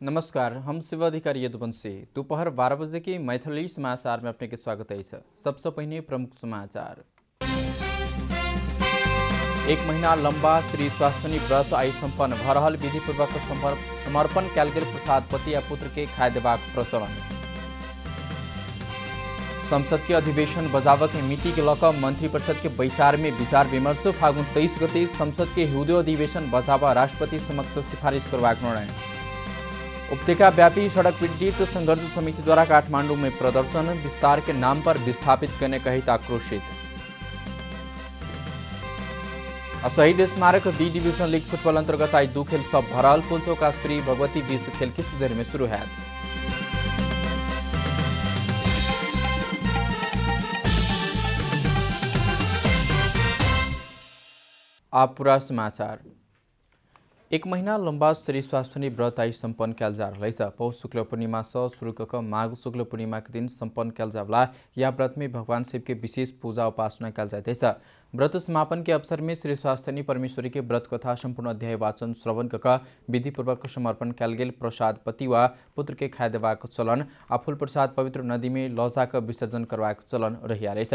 नमस्कार, हम शिव अधिकारी यदुवंशी। दोपहर 12 बजे के मैथिली समाचार में अपने के स्वागत है। सबसे पहले प्रमुख समाचार। एक महीना लंबा श्री स्वास्थनी व्रत आई संपन्न भरहल विधिपूर्वक समर्पण कयल गेल प्रसाद पति या पुत्र के खाय देबाक प्रचलन। संसद के अधिवेशन बजाव के मिति के लक मंत्रिपरिषद के बैसार में विचार विमर्श। फागुन 23 गते संसद के हिउँदो अधिवेशन बजाव राष्ट्रपति समक्ष सिफारिश करबाक निर्णय। उपत्यका व्यापी सड़क पीड़ित संघर्ष समिति द्वारा काठमांडू में प्रदर्शन। विस्तार के नाम पर विस्थापित करने कहित आक्रोशित। शहीद स्मारक बी डिवीजन लीग फुटबॉल अंतर्गत आज 2 खेल सब भरल। पुलचौका श्री भगवती बीच खेल किस देर में शुरू है। आप पूरा समाचार। एक महीना लंबा श्री स्वास्थनी व्रत आई संपन्न कयल जा रहा है। पौष शुक्ल पूर्णिमा से शुरू कर माघ शुक्ल पूर्णिमा के दिन संपन्न कयल जावला यह व्रत में भगवान शिव के विशेष पूजा उपासना कयल जाते हैं। व्रत समापन के अवसर में श्री स्वास्थनी परमेश्वरी के व्रत कथा संपूर्ण अध्याय वाचन श्रवण कर विधिपूर्वक समर्पण कयल गेल प्रसाद पति वा पुत्र के खाय देबाक चलन आ फूल प्रसाद पवित्र नदी में लौजाक विसर्जन करबाक चलन रहिआले छ।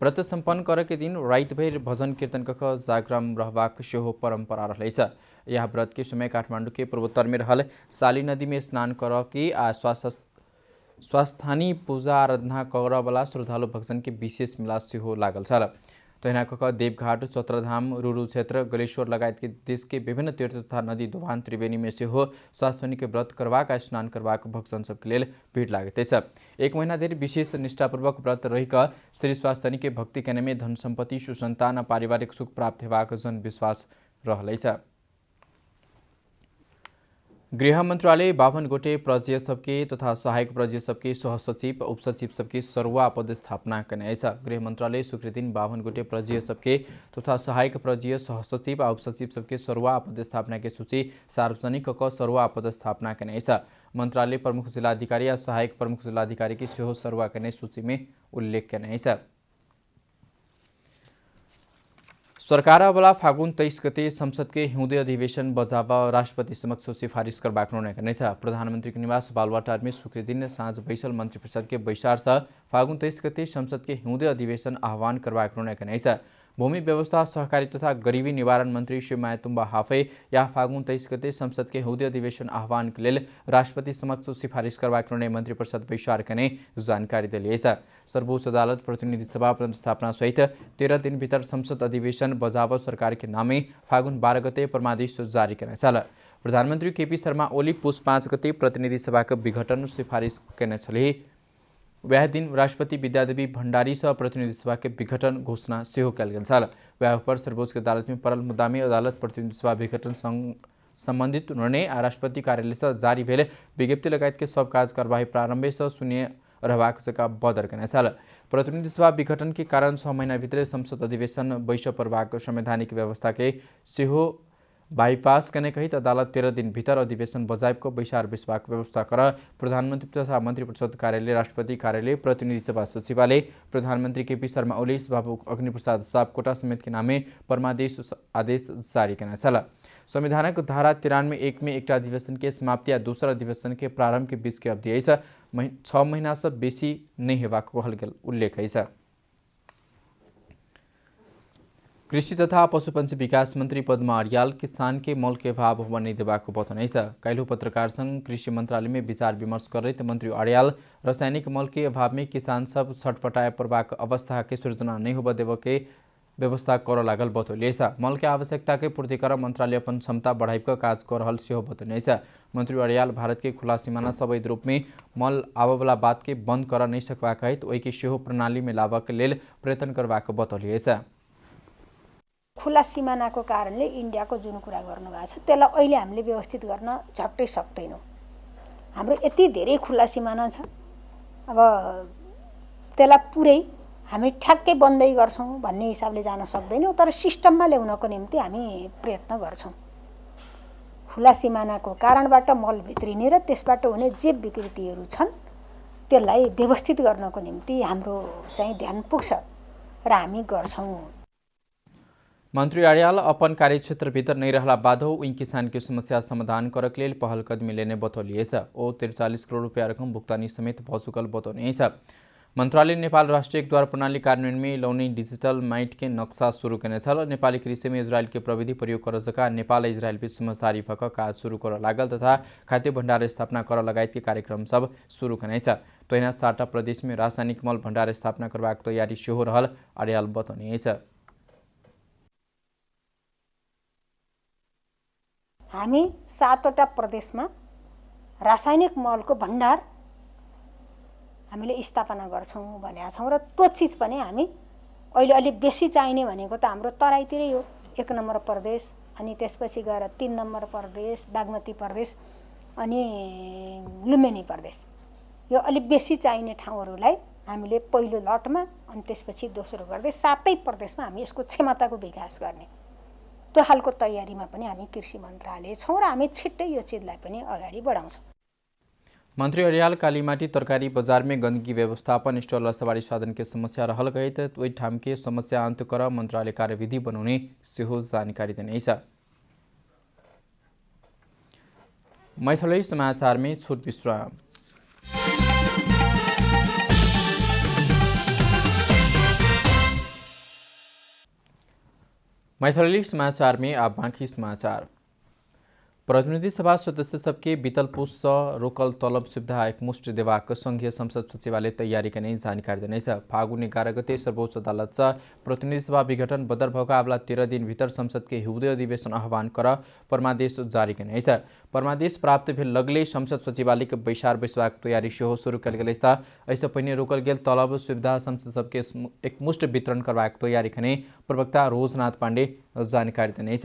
व्रत संपन्न करे के दिन रात भर भजन कीर्तन कख जागरण रहबाक सेहो परंपरा रहे छ। यह व्रत के समय काठमांडू के पूर्वोत्तर में रहल साली नदी में स्नान कर के आ स्वास्थानी पूजा आराधना कर वाला श्रद्धालु भक्तजन के विशेष मिला सेहो लागल छ। तहिना कख देवघाट, चौत्रधाम, रुरु क्षेत्र, गलेश्वर लगायत के देश के विभिन्न तीर्थ तथा नदी दोभान त्रिवेणी में सेहो स्वास्थनी के व्रत करबाक आ स्नान करबाक भक्तजन सबके लेल भीड़ लागते छ। एक महीना धरि विशेष निष्ठापूर्वक व्रत रही श्री स्वास्थनी के भक्ति केने में धन सम्पत्ति, सुसंतान आ पारिवारिक सुख प्राप्त हेबाक जन विश्वास रहलै छ। गृह मंत्रालय 52 गोटे प्रजीय सबके तथा सहायक प्रजीय सबके सहसचिव उपसचिव सबके सरुवा पदस्थापना करने। गृह मंत्रालय स्वीकृति 52 गोटे प्रजीय सबके तथा सहायक प्रजीय सहसचिव और उपसचिव सबके सरुवा पदस्थापना के सूची सार्वजनिक क सरुवा पदस्थापना करने। मंत्रालय प्रमुख जिलाधिकारी और सहायक प्रमुख जिलाधिकारी की सेहो सरुवा करने सूची में उल्लेख करने। सरकार वाला फागुन 23 गते संसद के हिउँदे अधिवेशन बजाव राष्ट्रपति समक्ष सिफारिश करबाक निर्णय करने। प्रधानमंत्री के निवास बालुवाटार में शुक्र दिन साँझ बैसल मंत्रिपरिषद के बैसार से फागुन 23 गते संसद के हिउँदे अधिवेशन आह्वान करबाक निर्णय करने। भूमि व्यवस्था सहकारी तथा गरीबी निवारण मंत्री श्री मायातुम्बा हाफे या फागुन 23 गते संसद के हिउँदे अधिवेशन आह्वान के लिए राष्ट्रपति समक्ष सिफारिश करबाक निर्णय मंत्रिपरिषद बैसार करने जानकारी दिए। सर्वोच्च अदालत प्रतिनिधि सभा पुनर्स्थापना सहित 13 दिन भीतर संसद अधिवेशन बजाव सरकार के नामे फागुन 12 गते परमादेश जारी करने। प्रधानमंत्री केपी शर्मा ओली पुष 5 गते प्रतिनिधि सभा का विघटन सिफारिश करने। वह दिन राष्ट्रपति विद्यादेवी भण्डारी सह प्रतिनिधि सभा के विघटन घोषणा सेहो कयल गेल छल। वह पर सर्वोच्च अदालत में पड़ल मुद्दा में अदालत प्रतिनिधि सभा विघटन संबंधित निर्णय आ राष्ट्रपति कार्यालय से जारी भेल विज्ञप्ति लगायत के सब काज कार्यवाही प्रारंभे से शून्य रहबाक सका बदर करने छल। प्रतिनिधि सभा विघटन के कारण 6 महीना भीतर संसद अधिवेशन बैस परबाक संवैधानिक व्यवस्था के सेहो बाईपास करने कहित अदालत 13 दिन भीतर अधिवेशन बजाय को बैसार बिस्वाक व्यवस्था कर प्रधानमंत्री तथा मंत्रिपरिषद कार्यालय, राष्ट्रपति कार्यालय, प्रतिनिधि सभा सचिवालय, प्रधानमंत्री केपी शर्मा ओली, सभामुख अग्निप्रसाद सापकोटा समेत के नामे परमादेश आदेश जारी करना छल। संविधानक धारा 93(1) में एक अधिवेशन के समाप्ति या दूसरा अधिवेशन के प्रारंभ के बीच के अवधि 6 महीना से बेसी नहीं हेबाक कहल गेल उल्लेख है। कृषि तथा पशुपंछी विकास मंत्री पद्मा अर्याल किसान के मल के अभाव होने नहीं देबाक बतौने। कैलू पत्रकार संघ कृषि मंत्रालय में विचार विमर्श करते मंत्री अर्याल रासायनिक मल के अभाव में किसान सब छटपटाए पड़बाक अवस्था के सृजना नहीं होब देव के व्यवस्था कर लागल बतौलिए। मल के आवश्यकता के पूर्ति कर मंत्रालय अपन क्षमता बढ़ाई कार्य कर रहल सेहो बतौने। मंत्री अर्याल भारत के खुला सीमाना सब रूप में मल आबला बात के बंद कर नहीं सकबा कहित ओहि के सेहो प्रणाली में लाबक लेल प्रयत्न करबाक बतौलिए। खुला सीमानाको कारणले इन्डियाको जुन कुरा गर्नुभएको छ त्यसलाई अहिले हामीले व्यवस्थित गर्न झट्टै सक्दैनौँ। हाम्रो यति धेरै खुला सीमाना छ, अब त्यसलाई पुरै हामी ठ्याक्कै बन्दै गर्छौँ भन्ने हिसाबले जान सक्दैनौँ, तर सिस्टममा ल्याउनको निम्ति हामी प्रयत्न गर्छौँ। खुला सीमानाको कारणबाट मल भित्रिने र त्यसबाट हुने जे विकृतिहरू छन् त्यसलाई व्यवस्थित गर्नको निम्ति हाम्रो चाहिँ ध्यान पुग्छ र हामी गर्छौँ। मंत्री अड़ियाल अपन कार्यक्षेत्र भीतर नहीं रहला बादो उन किसान की समस्या समाधान करक लेल पहल कदमी लेने बतौलिए ओ 43 करोड़ रुपया रकम भुक्तानी समेत भसुकल बतौने मंत्रालय नेपाल राष्ट्रिय द्वार प्रणाली कार्यान्वयन में लौने डिजिटल माइट के नक्शा शुरू करने नेपाली कृषि में इजरायल के प्रविधि प्रयोग कर जका नेपाल इजरायल बीच समझदारी भक कार्य शुरू कर लागल तथा खाद्य भंडार स्थापना कर लगायत के कार्यक्रम सब शुरू करने तैना 7टा प्रदेश में रासायनिक मल भंडार स्थापना करबाक तैयारी सेहो रहल अड़ियाल बतौने हामी 7वटा प्रदेशमा रासायनिक मलको भण्डार हामीले स्थापना गर्छौँ भनेका छौँ र त्यो चिज पनि हामी अहिले अलि बेसी चाहिने भनेको त हाम्रो तराईतिरै हो 1 नम्बर प्रदेश अनि त्यसपछि गएर 3 नम्बर प्रदेश बागमती प्रदेश अनि लुम्बिनी प्रदेश यो अलि बेसी चाहिने ठाउँहरूलाई हामीले पहिलो लटमा अनि त्यसपछि दोस्रो गर्दै 7 प्रदेशमा हामी यसको क्षमताको विकास गर्ने त्यो खालको तयारीमा पनि हामी कृषि मन्त्रालय छौँ र हामी छिट्टै यो चिजलाई पनि अगाडि बढाउँछौँ। मंत्री अड़ियाल कालीमाटी तरकारी बाजार में गंदगी व्यवस्थापन स्टॉल सवारी साधन के समस्या रहल गए तो ठाम के समस्या अंत कर मंत्रालय कार्यविधि बनाने सेहो जानकारी देने मैथिली समाचार में छोट विश्राम। मैथिली समाचार में आप बाँकी समाचार। प्रतिनिधि सभा सदस्य सबके वितल पुष रोकल तलब सुविधा एकमुष्ट देवाक संघीय संसद सचिवालय तैयारी करने जानकारी देने फागुन 11 गते सर्वोच्च अदालत प्रतिनिधि सभा विघटन बदर भएका अबला 13 दिन भीतर संसद के हिउँदे अधिवेशन आह्वान कर परमादेश जारी करने परमादेश प्राप्त भेल लगले संसद सचिवालय के बैसार बैसबाक तैयारी सेहो शुरू कल गेल ऐसा पहिने रोकल गेल तलब सुविधा संसद सबके एकमुष्ट वितरण करबाक तैयारी करने प्रवक्ता रोजनाथ पाण्डे जानकारी देने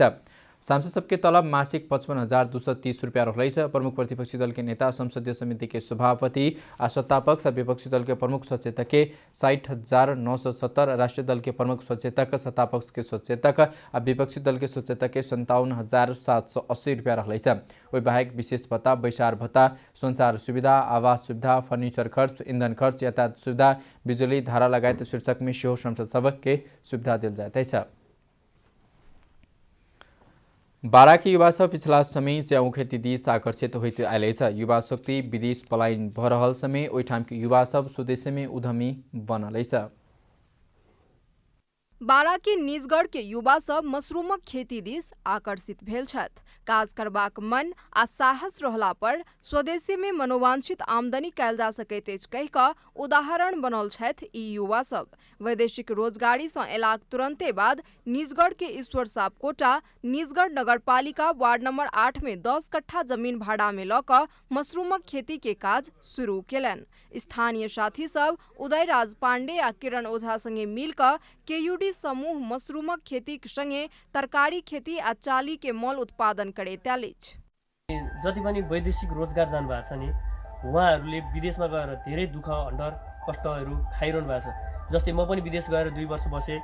सांसद सबके तलब मासिक 55,230 रुपया रहलै प्रमुख प्रतिपक्षी दल के नेता संसदीय समिति के सभापति आ सत्तापक्ष विपक्षी दल के प्रमुख सचेतक के 60,970 राष्ट्रीय दल के प्रमुख सचेतक सत्तापक्ष के सचेतक आ विपक्षी दल के सचेतक के 57,780 रुपया रहलै ओहि बाहेक विशेष भत्ता बैसार भत्ता संचार सुविधा आवास सुविधा फर्निचर खर्च ईंधन खर्च यातायात सुविधा बिजुली धारा लगायत शीर्षक में सेहो संसद सब के सुविधा दिल जाइत बारा के युवा सब पिछला समय च्याउ खेती दिस आकर्षित होते आए युवा शक्ति विदेश पलायन भ रहल समय ओहिठाम के युवा सब स्वदेशी में उद्यमी बनल बारा के निजगढ़ के युवा सब मशरूमक खेती दिस आकर्षित भेल छथि। काज करबाक मन आ साहस रहला पर स्वदेशी में मनोवांछित आमदनी कैल जा सकैत अछि कहि कऽ उदाहरण बनल छथि ई युवा सब। वैदेशिक रोजगारी सँ एलाक तुरंते बाद निजगढ़ के ईश्वर सापकोटा निजगढ़ नगरपालिका वार्ड नंबर 8 में 10 कट्ठा जमीन भाड़ा में लऽ कऽ मशरूमक खेती के काज शुरू केलनि। स्थानीय साथी सब उदय राज पांडे आ किरण ओझा संगे मिल कऽ केयूडी समूह मशरूमक खेती संगे तरकारी खेती आ चाली के मल उत्पादन करैत अछि। जति पनि वैदेशिक रोजगार जानु भएको छ नि उहाँहरूले विदेशमा गएर धेरै दुःख अन्डर कष्टहरू खाइरहनु भएको छ। जस्तै म पनि विदेश गएर 2 वर्ष बसे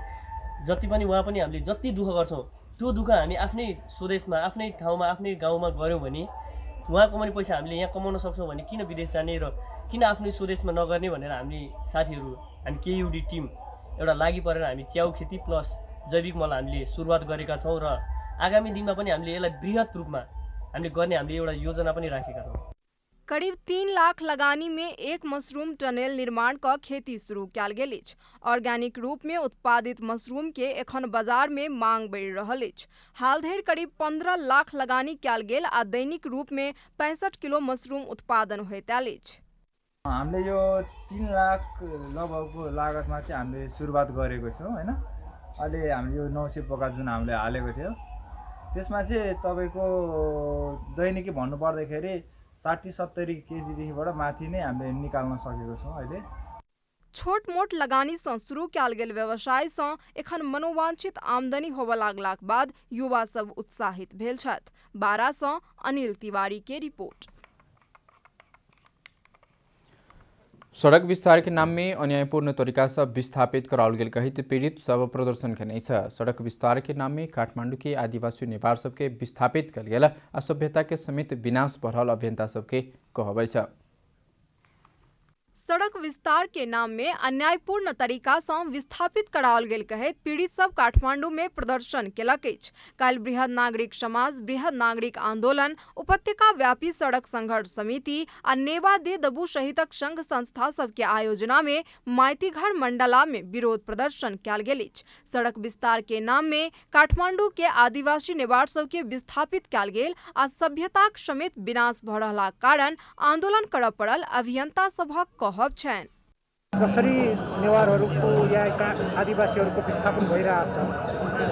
जति पनि उहाँ पनि हामीले जति दुःख गर्छौं त्यो दुःख हामी आफ्नै स्वदेशमा आफ्नै ठाउँमा आफ्नै गाउँमा गर्यौं भने उहाँको पनि पैसा हामीले यहाँ कमाउन सक्छौं भने किन विदेश जाने र किन आफ्नै स्वदेशमा नगर्ने भनेर हामी साथीहरू हामी केयुडी टिम एउटा लागि परेर हामी च्याउ खेती प्लस जैविक मल हामीले सुरुवात गरेका छौं र आगामी दिनमा पनि हामीले यसलाई बृहत रूपमा हामीले गर्ने हामीले एउटा योजना पनि राखेका छौं। करीब 3 लाख लगानी में एक मशरूम टनेल निर्माण का खेती शुरू कयल गेल अछि। ऑर्गेनिक रूप में उत्पादित मशरूम के एखन बाजार में मांग बढ़ि रहल अछि। हाल धरि करीब 15 लाख लगानी कयल गेल आ दैनिक रूप में 65 किलो मशरूम उत्पादन होइत अछि। हामीले यो 3 लाख लगभगको लागतमा चाहिँ हामीले सुरुवात गरेको छौं हैन। अहिले हामीले यो 900 पोका जुन हामीले हालेको थियो त्यसमा चाहिँ तपाईको दैनिक भन्नु पर्दाखेरि 60-70 केजीदेखिबाट माथि नै हामीले निकाल्न सकेको छौं। अहिले छोट मोट लगानी सँ शुरू कयल गेल व्यवसाय सँ एखन मनोवांछित आमदनी होबय लागलाक बाद युवा सब उत्साहित भेल छथि। बारा सँ अनिल तिवारी के रिपोर्ट। सड़क विस्तार के नाम में अन्यायपूर्ण तरीका से विस्थापित कराओल गेल कहित पीड़ित सब प्रदर्शन करने सड़क विस्तार के नाम में काठमांडू के आदिवासी नेवार सबके विस्थापित कल गेल असभ्यता के समेत विनाश बढ़ल अभियंता सबके कहबै। सड़क विस्तार के नाम में अन्यायपूर्ण तरीका से विस्थापित कराओल गेल कहैत पीड़ित सब काठमांडू में प्रदर्शन केलक अछि। काल्हि बृहद नागरिक समाज, बृहद नागरिक आंदोलन, उपत्यका व्यापी सड़क संघर्ष समिति आ नेवा दे दबू सहितक संघ संस्था सबके आयोजना में माइतीघर मंडला में विरोध प्रदर्शन कयल गेल अछि। सड़क विस्तार के नाम में काठमांडू के आदिवासी नेवार सबके विस्थापित कयल गेल आ सभ्यताक समेत विनाश भ रहला कारण आंदोलन करऽ पड़ल अभियंता सभक कहब छन्। जसरी नेवारहरूको या आदिवासीहरूको विस्थापन भइरहेछ,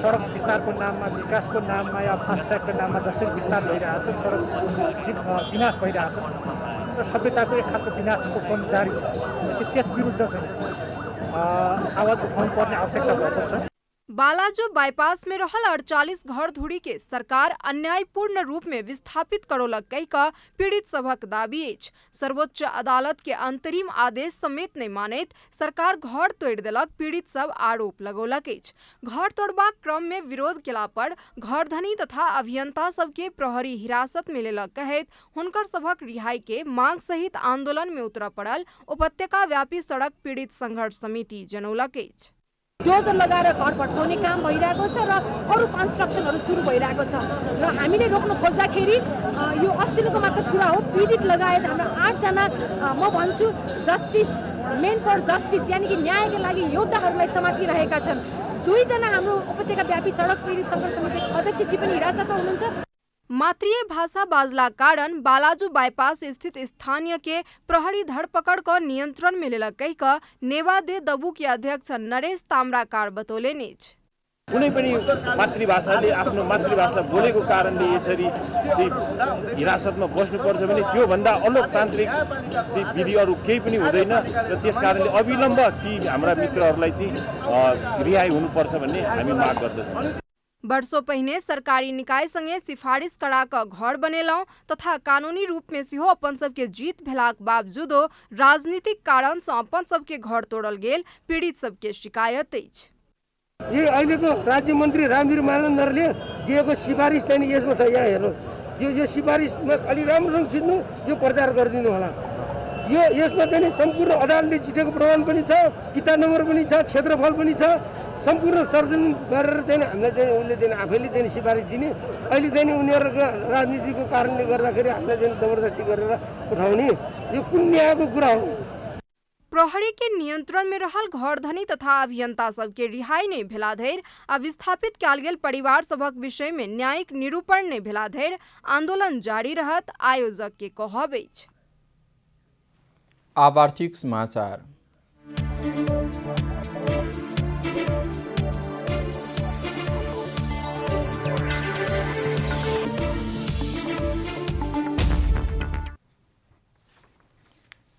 सडक विस्तारको नाममा, विकासको नाममा या फास्ट्यागको नाममा जसरी विस्तार भइरहेछ, सडक विनाश भइरहेछ र सभ्यताको एक खालको विनाशको क्रम जारी छ। त्यसैले त्यस विरुद्ध चाहिँ आवाज उठाउनु पर्ने आवश्यकता भएको छ। बालाजू बाईपास में रहल 48 घर धुरी के सरकार अन्यायपूर्ण रूप में विस्थापित करोलक कहि कऽ पीड़ित सभक दाबी अछि। सर्वोच्च अदालत के अंतरिम आदेश समेत नहीं मानैत सरकार घर तोड़ देलक, पीड़ित सब आरोप लगौलक अछि। घर तोड़बाक क्रम में विरोध केला पर घरधनी तथा अभियंता सबके प्रहरी हिरासत में लेलक कहैत हुनकर सभक रिहाई के मांग सहित आंदोलन में उतरऽ पड़ल उपत्यका व्यापी सड़क पीड़ित संघर्ष समिति जनौलक अछि। डोजर लगाएर घर भट्काउने काम भइरहेको छ र अरू कन्स्ट्रक्सनहरू सुरु भइरहेको छ र हामीले रोक्न खोज्दाखेरि यो अस्तिको मात्र कुरा हो। पीडित लगायत हाम्रो 8 जना म भन्छु जस्टिस मेन फर जस्टिस यानी कि न्यायका लागि योद्धाहरूलाई समातिरहेका छन्। 2 जना हाम्रो उपत्यका व्यापी सडक पीडित संघर्ष समिति अध्यक्षजी पनि हिरासतमा हुनुहुन्छ। मातृय भाषा बाजला कारण बालाजू बाईपास स्थित स्थानीय के प्रहरी धरपकड़ को नियंत्रण में लेलक कहि कऽ नेवा दे दबू के अध्यक्ष नरेश ताम्राकार बतौले निच। कुनै पनि मातृभाषाले आफ्नो मातृभाषा बोलेको कारणले यसरी चाहिँ हिरासतमा बस्नुपर्छ भने त्यो भन्दा अलोकतान्त्रिक चाहिँ विधि अरू केही पनि हुँदैन र त्यसकारणले अविलम्ब ती हाम्रा मित्रहरूलाई चाहिँ रिहाई हुनुपर्छ भन्ने हामी माग गर्दछौँ। वर्षों पहिने सरकारी निकाय संगे सिफारिश करा कऽ घर बनेलौं तथा कानूनी रूप में सेहो अपन सबके जीत भेलाक बावजूदो राजनीतिक कारण से अपन सबके घर तोड़ल गेल पीड़ित सबके शिकायत अछि। ये अहिलेको राज्य मन्त्री रामवीर मानन्दरले दिएको सिफारिस चाहिँ यसमा छ। यहाँ हेर्नुहोस्, यो सिफारिसमा अलि राम्रोसँग खिच्नु, यो प्रचार गरिदिनु होला। यो यसमा चाहिँ सम्पूर्ण अदालतले जितेको प्रमाण पनि छ, किता नम्बर पनि छ, क्षेत्रफल पनि छ, सम्पूर्ण सर्जन गरेर चाहिँ हामीलाई चाहिँ उसले चाहिँ आफैले चाहिँ सिफारिस दिने। अहिले चाहिँ उनीहरूको राजनीतिको कारणले गर्दाखेरि हामीलाई चाहिँ जबरजस्ती गरेर उठाउने, यो कुन न्यायको कुरा हो? प्रहरी के नियंत्रण में रहल घरधनी तथा अभियंता सबके रिहाई नहीं भेला धरि आ विस्थापित कयल गेल परिवार सभक विषय में न्यायिक निरूपण नहीं भेला धरि आंदोलन जारी रहत आयोजक के कहब अछि। आब आर्थिक समाचार।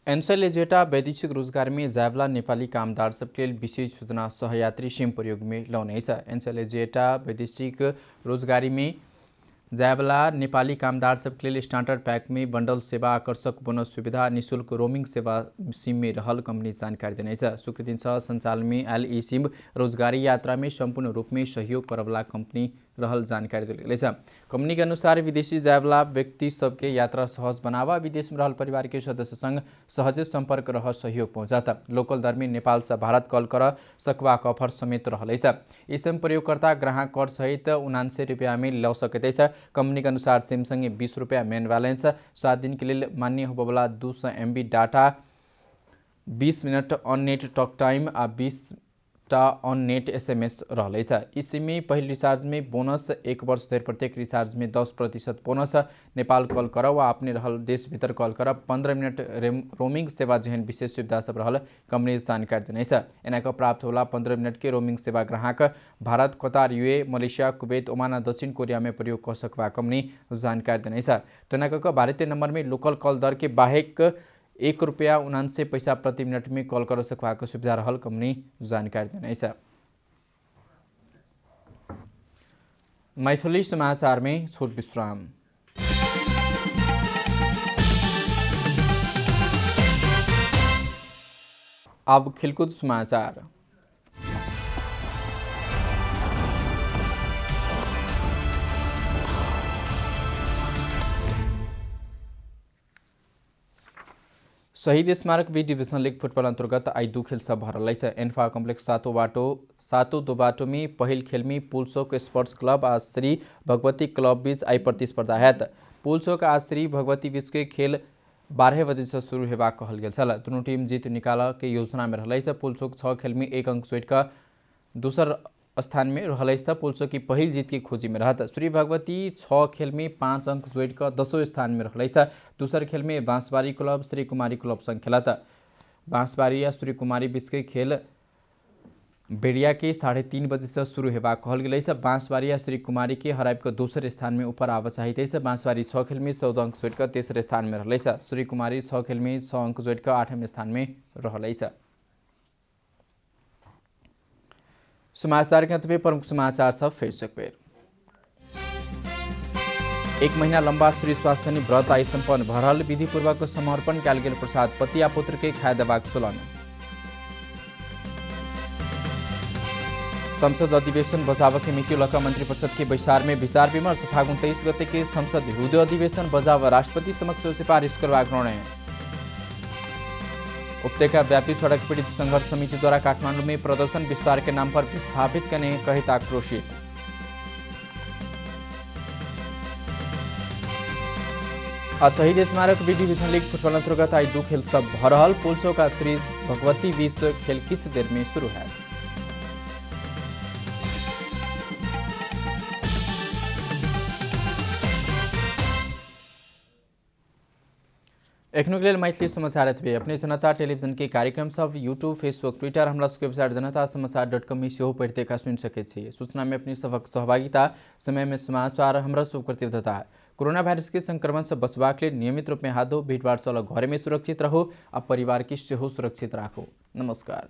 एनसेलेजेटा वैदेशिक रोजगार में जायवला नेपाली कामदार सबके लिए विशेष योजना सहयात्री सिम प्रयोग में लाउने छ। एनसेलेजेटा वैदेशिक रोजगारी में जायवला नेपाली कामदार सबके लिए स्टार्टर पैक में बंडल सेवा, आकर्षक बोनस सुविधा, निःशुल्क रोमिंग सेवा सिम में रहल कंपनी जानकारी देने छ। स्वीकृति संचालन में एलई सिम रोजगारी यात्रा में संपूर्ण रूप में सहयोग करवला कंपनी रहल जानकारी दिल छ। कंपनी के अनुसार विदेशी जायवला व्यक्ति सबके यात्रा सहज बनावा, विदेश में रहल परिवार के सदस्य संग सहजे संपर्क रह सहयोग पहुंचाता, लोकल दर में नेपाल से भारत कॉल कर सकवा का ऑफर समेत रहल छ। इस सिम प्रयोगकर्ता ग्राहक कर सहित 79 रुपया में ल सकते छ। कंपनी के अनुसार सिम संगे 20 रुपया मेन बैलेंस, 7 दिन के लिए मान्य होबला 200 MB data, 20 minute on net talk time आ 20 ऑन नेट SMS रहले छ। इस सिम में पहल रिचार्ज में बोनस, 1 वर्ष धरि प्रत्येक रिचार्ज में 10% बोनस, नेपाल कॉल कर वा अपने रहल देश भीतर कॉल कर 15 मिनट रोमिंग सेवा जहन विशेष सुविधा सब रहल कंपनी जानकारी देने छ। एनाक प्राप्त होला 15 मिनट के रोमिंग सेवा ग्राहक भारत, कतार, UAE, मलेशिया, कुवैत, ओमान, दक्षिण कोरिया में प्रयोग कर सकवा कंपनी जानकारी देने छ। तेनाक भारतीय नंबर में लोकल कॉल दर के बाहेक 1 रुपया 79 पैसा प्रति मिनट में कॉल कर सकवा सुविधा रहल कंपनी जानकारी देने छ। मैथिली समाचार में छोट विश्राम। अब खेलकूद समाचार। शहीद स्मारक बी डिभिजन लीग फुटबल अंतर्गत आई 2 खेल सब भरल से एन्फा कम्प्लेक्स सातों दो बाटो में पहिल खेल में पुलचोक स्पोर्ट्स क्लब आज श्री भगवती क्लब बीच आई प्रतिस्पर्धा है। पुलचोक आज श्री भगवती बीच के खेल 12 बजे से शुरू होगा कहल गया। दोनों टीम जीत निकाल के योजना में रहा। पुलचोक 6 खेल में 1 अंक जोड़ कर दूसर स्थान में रहा। पुलचोक की पहिल जीत की खोजी में रहता। श्री भगवती 6 खेल में 5 अंक जोड़ कर 10वें स्थान में रहा। दूसर खेल में बांसबारी क्लब श्री कुमारी क्लब संग खेला। बांसबारी या श्री कुमारी बीच के खेल बेड़िया के 3:30 बजे से शुरू होगा कहल गया। बांसबारी या श्री कुमारी के हराब कर दूसरे स्थान में ऊपर आवा चाहिए। बांसबारी 6 खेल में 14 अंक जोड़ कर तीसरे स्थान में रहा। श्री कुमारी 6 खेल में 6 अंक जोड़ कर 8वें स्थान में रहा। समाचार के अंत में प्रमुख समाचार सब फिर से एक बेर। 1 महीना लंबा श्री स्वास्थ्य व्रत आई संपन्न भरल विधिपूर्वक समर्पण कल गेल प्रसाद पति आ पुत्र के खाय देबाक चलन। संसद अधिवेशन बचाव के मिति लका मंत्री परिषद के बैसार में विचार विमर्श। फागुन 23 गते के संसद हुदय अधिवेशन बचाव राष्ट्रपति समक्ष सिफारिश करवाक निर्णय। उपत्यका व्यापी सड़क पीड़ित संघर्ष समिति द्वारा काठमांडू में प्रदर्शन विस्तार के नाम पर विस्थापित करने कहित आक्रोशित। शहीद स्मारक बी डिभिजन लीग फुटबल अंतर्गत आई 2 खेल सब भरल। पुलचोक का श्री भगवती बीच खेल किस देर में शुरू है। एखनुक लेल मैथिली समाचार एतबे। अपने जनता टेलीविजन के कार्यक्रम सब यूट्यूब फेसबुक ट्विटर हमरा सबके वेबसाइट जनता-समाचार.com में सेहो पढ़ि देखा सुनि सकैत छी। सूचना में अपनी सबक सहभागिता समय में समाचार हमरा सब प्रतिबद्धता है। कोरोना वायरस के संक्रमण से बचबाक लेल नियमित रूप में हाथ धो, भीड़ भाड़ से अलग घर में सुरक्षित रहो आ परिवार की सेहो सुरक्षित राखो। नमस्कार।